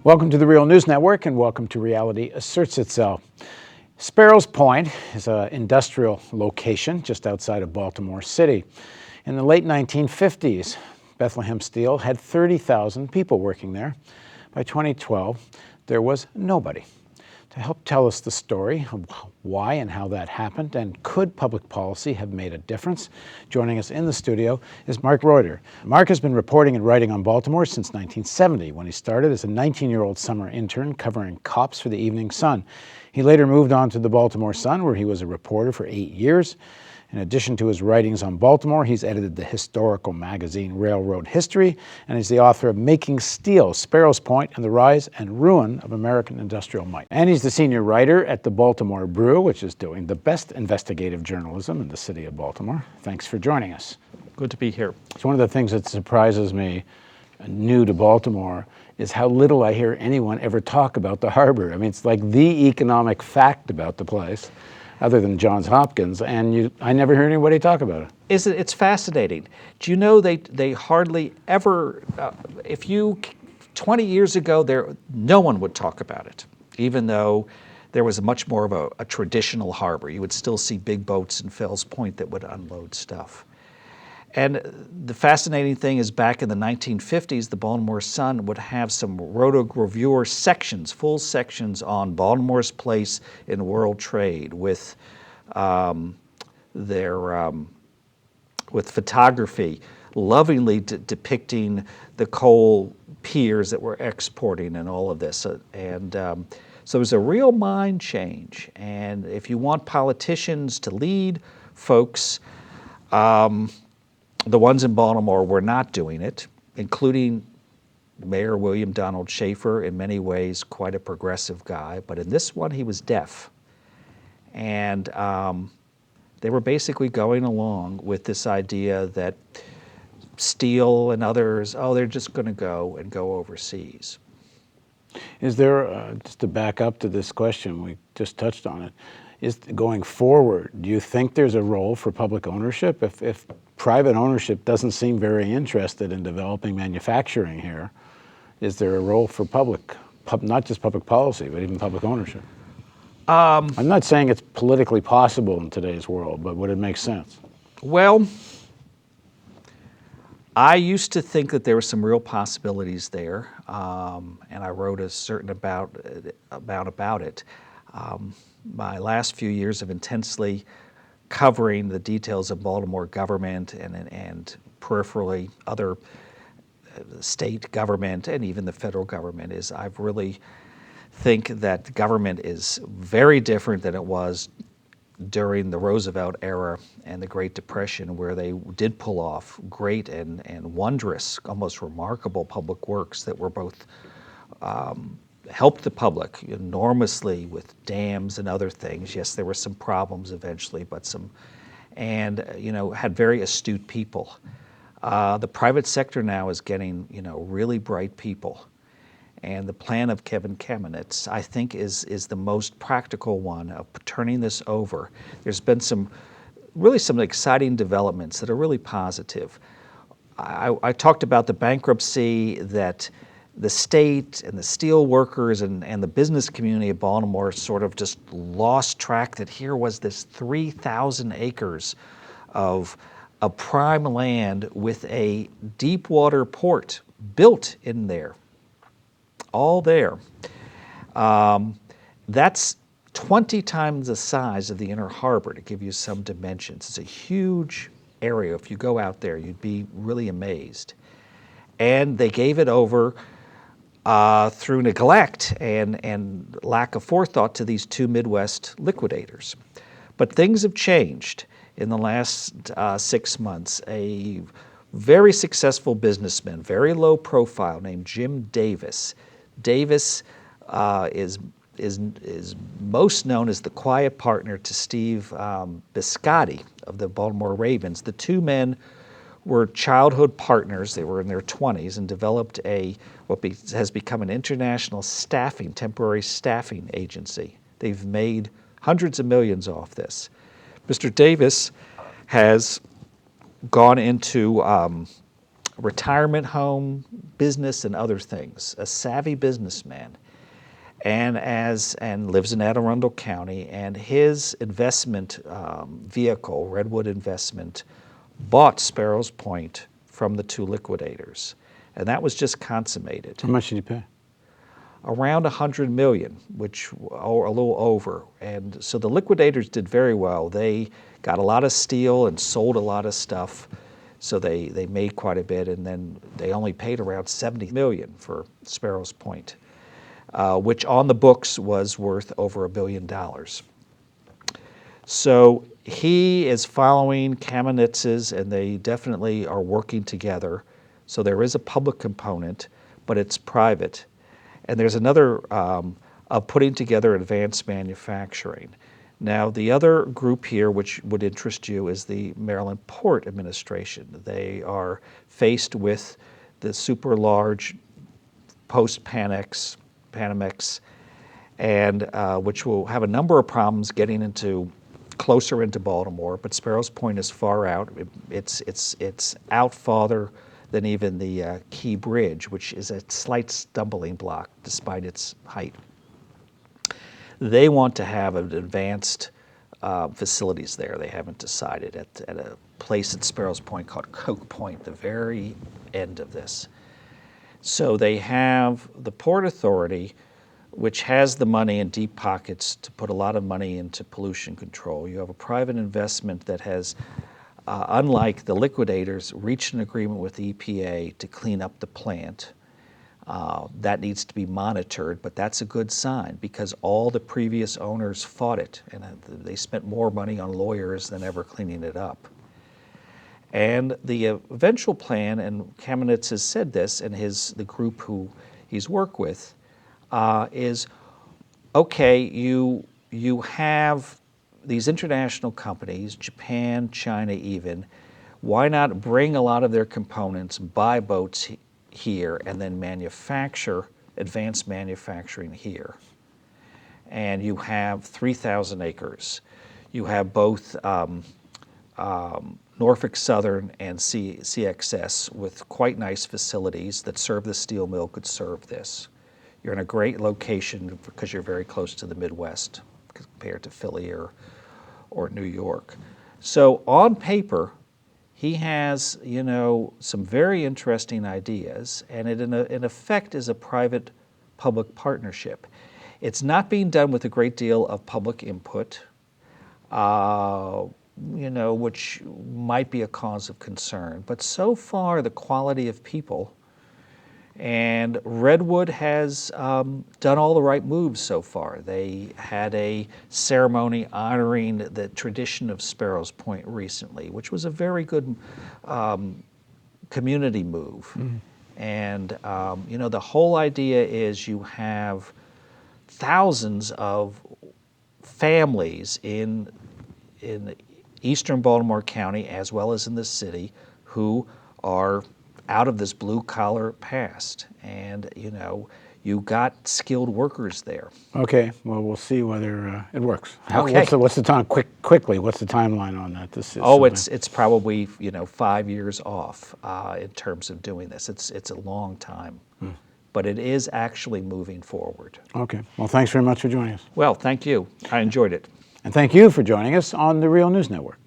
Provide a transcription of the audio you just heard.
Welcome to the Real News Network and welcome to Reality Asserts Itself. Sparrows Point is an industrial location just outside of Baltimore City. In the late 1950s, Bethlehem Steel had 30,000 people working there. By 2012, there was nobody. To help tell us the story of why and how that happened, and could public policy have made a difference, joining us in the studio is Mark Reutter. Mark has been reporting and writing on Baltimore since 1970, when he started as a 19-year-old summer intern covering cops for the Evening Sun. He later moved on to the Baltimore Sun, where he was a reporter for 8 years. In addition to his writings on Baltimore, he's edited the historical magazine Railroad History, and he's the author of Making Steel, Sparrows Point, and the Rise and Ruin of American Industrial Might. And he's the senior writer at the Baltimore Brew, which is doing the best investigative journalism in the city of Baltimore. Thanks for joining us. Good to be here. It's one of the things that surprises me, new to Baltimore, is how little I hear anyone ever talk about the harbor. I mean, it's like the economic fact about the place, other than Johns Hopkins, and I never hear anybody talk about it. It's fascinating. Do you know they hardly ever, 20 years ago, no one would talk about it, even though there was much more of a traditional harbor. You would still see big boats in Fells Point that would unload stuff. And the fascinating thing is, back in the 1950s, the Baltimore Sun would have some rotogravure sections, full sections on Baltimore's place in world trade, with with photography, lovingly depicting the coal piers that were exporting and all of this. So it was a real mind change. And if you want politicians to lead folks, the ones in Baltimore were not doing it, including Mayor William Donald Schaefer, in many ways quite a progressive guy, but in this one he was deaf. And they were basically going along with this idea that steel and others, they're just going to go overseas. Is there, just to back up to this question, we just touched on it, is going forward, do you think there's a role for public ownership? If private ownership doesn't seem very interested in developing manufacturing here, is there a role for not just public policy, but even public ownership? I'm not saying it's politically possible in today's world, but would it make sense? Well, I used to think that there were some real possibilities there, and I wrote a certain about it. My last few years of intensely covering the details of Baltimore government and peripherally other state government and even the federal government is I've really think that government is very different than it was during the Roosevelt era and the Great Depression, where they did pull off great and wondrous, almost remarkable public works that were both helped the public enormously with dams and other things. Yes, there were some problems eventually, but had very astute people. The private sector now is getting, really bright people. And the plan of Kevin Kamenetz, I think, is the most practical one of turning this over. There's been some exciting developments that are really positive. I talked about the bankruptcy that the state and the steel workers and the business community of Baltimore sort of just lost track that here was this 3,000 acres of prime land with a deep water port built in there, all there. That's 20 times the size of the Inner Harbor, to give you some dimensions. It's a huge area. If you go out there, you'd be really amazed. And they gave it over through neglect and lack of forethought to these two Midwest liquidators. But things have changed in the last 6 months. A very successful businessman, very low profile, named Jim Davis. Davis is most known as the quiet partner to Steve Biscotti of the Baltimore Ravens. The two men were childhood partners. They were in their 20s and developed what has become an international temporary staffing agency. They've made hundreds of millions off this. Mr. Davis has gone into retirement home, business, and other things. A savvy businessman, and lives in Anne Arundel County. And his investment vehicle, Redwood Investment, bought Sparrows Point from the two liquidators, and that was just consummated. How much did you pay? Around $100 million, which or a little over. And so the liquidators did very well. They got a lot of steel and sold a lot of stuff, so they made quite a bit. And then they only paid around $70 million for Sparrows Point, which on the books was worth over $1 billion. So he is following Kamenitz's, and they definitely are working together. So there is a public component, but it's private. And there's another of putting together advanced manufacturing. Now, the other group here, which would interest you, is the Maryland Port Administration. They are faced with the super large post-Panamex, and which will have a number of problems getting closer into Baltimore. But Sparrows Point is far out. It's out farther than even the Key Bridge, which is a slight stumbling block despite its height. They want to have advanced facilities there. They haven't decided at a place at Sparrows Point called Coke Point, the very end of this. So they have the Port Authority, which has the money in deep pockets to put a lot of money into pollution control. You have a private investment that has, unlike the liquidators, reached an agreement with the EPA to clean up the plant. That needs to be monitored, but that's a good sign because all the previous owners fought it, and they spent more money on lawyers than ever cleaning it up. And the eventual plan, and Kamenetz has said this, and the group who he's worked with, is, okay, you have these international companies, Japan, China even, why not bring a lot of their components, buy boats here, and then manufacture advanced manufacturing here? And you have 3,000 acres. You have both Norfolk Southern and CXS with quite nice facilities that serve the steel mill, could serve this. You're in a great location because you're very close to the Midwest compared to Philly or New York. So on paper, he has, some very interesting ideas, and it in effect is a private-public partnership. It's not being done with a great deal of public input, which might be a cause of concern. But so far, the quality of people, and Redwood has done all the right moves so far. They had a ceremony honoring the tradition of Sparrows Point recently, which was a very good community move. Mm. And, the whole idea is you have thousands of families in eastern Baltimore County as well as in the city who are out of this blue-collar past, and you got skilled workers there. Okay, well, we'll see whether it works. Okay. What's the time? Quickly, what's the timeline on that? It's probably 5 years off in terms of doing this. It's a long time, but it is actually moving forward. Okay. Well, thanks very much for joining us. Well, thank you. I enjoyed it. And thank you for joining us on the Real News Network.